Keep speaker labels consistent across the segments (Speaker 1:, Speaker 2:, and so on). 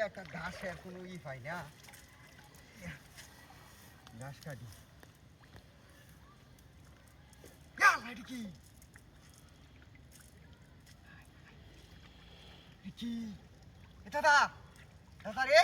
Speaker 1: একটা ঘাসের কোনো ই পাই না, ঘাস কাটি। এটা কি কি এটা দা দাদা রে,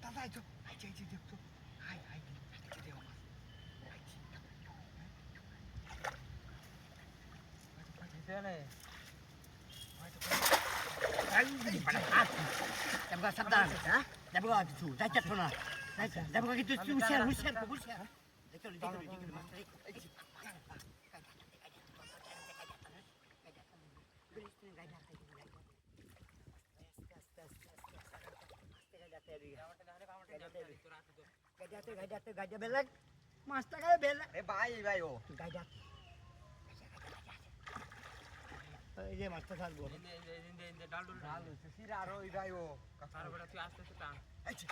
Speaker 1: দাদা আইছো আইছে আইছে দেখছো, হাই হাই দেখতে দেও মাছ আইছে
Speaker 2: Sini.
Speaker 3: Jangan sabar, ya. Jangan gitu. Jangan sana. Jangan gitu. Usiar. Gajah belak. Master kayak belak.
Speaker 1: ভাই ভাই ও
Speaker 3: Gajah. ये मास्टर साहब बोल
Speaker 2: Ini dal dulu.
Speaker 1: ভালো সিরা আর ওই ভাই ও
Speaker 2: Taruh beda tu atas tu tang.
Speaker 1: আইছে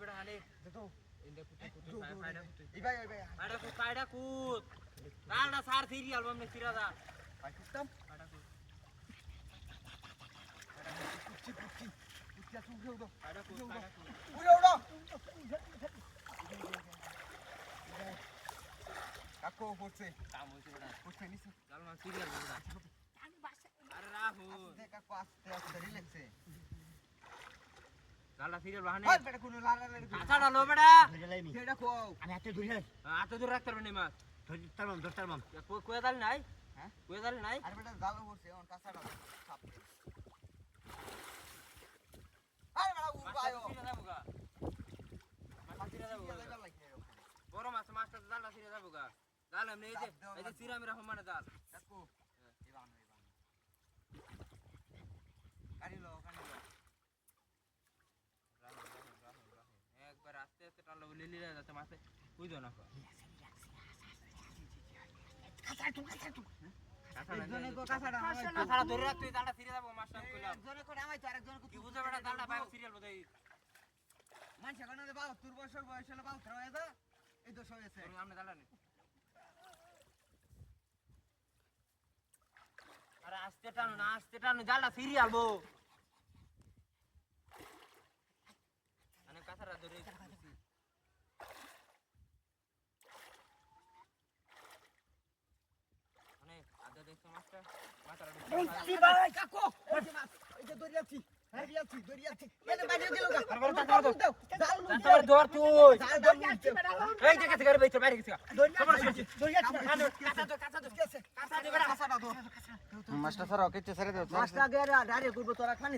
Speaker 2: Beda hani.
Speaker 1: তো
Speaker 2: Ini putih. Faida putih.
Speaker 1: এই ভাই ওই ভাই
Speaker 2: Ada ku faida kut. Dal dah sar siri album ni sira dah.
Speaker 1: Pakistan
Speaker 2: Faida kut.
Speaker 1: পুচি পুচি পুচি আসু উড়ো উড়ো
Speaker 2: Faida kut. Faida kut.
Speaker 1: উড়ো উড়ো কাকো পড়ছে
Speaker 2: Kamu itu beda.
Speaker 1: পড়ছে নিছে
Speaker 2: Dal mah siri album beda. Ada rahu.
Speaker 1: আস্তে কাকো আস্তে আস্তে রিল্যাক্সে
Speaker 2: Dal dah siri album hani.
Speaker 1: Hi বেটা কোনো লালা লালা
Speaker 2: Kaca dah lo beda.
Speaker 3: Ini.
Speaker 1: সেটা কো
Speaker 3: Ani ate durian.
Speaker 2: Atau tu rakter benda mas.
Speaker 3: Dortal mam.
Speaker 2: Ya kue dal nai.
Speaker 1: Hah?
Speaker 2: Kue dal nai.
Speaker 1: আর বেটা জালো পড়ছে অন কাছাড়া সাপ আরে বেটা উড়ো আয়ো
Speaker 2: Siri dah buka. Mas siri dah buka. Boro mas master dal dah siri dah buka. Dal amne ini sira mera homana dal.
Speaker 1: কাকো ইবান ইবান কারিলো
Speaker 2: একবার আস্তে আস্তে টানলো লিলি যাতে মাছে বুঝো না কাঁচাটা ধরে রাখ তুই দালটা ফিরে যাবো মাছটা কইলাম
Speaker 1: একজনে করে আমায় তো আরেকজনে
Speaker 2: কি বুঝে বেটা দালটা বাইরে সিরিয়াল বোধহয়
Speaker 1: মানুষ এখন বাবা তোর বয়স হলে বাবা হয়ে যা এই দোষ হয়েছে
Speaker 2: আমরা দালটা নেই আরে আস্তে টানো জালটা সিরিয়াল বো মানে কাঁচাটা ধরে মানে আদা দেখছো মাছটা মাথাটা
Speaker 1: কাকো এই যে দরিয়াছি দরিয়াছি এনে বাইরে দিল গা জাল
Speaker 2: তোর দর তুই
Speaker 1: জাল দরিয়াছি বেটা
Speaker 2: এই দেখে থেকে বাইরে বাইরে গেছে
Speaker 1: মাছটা ছাড়াও কেটে ছেড়ে দাও মাছটা আগে ডাইরেক্ট করবো তোরা খানি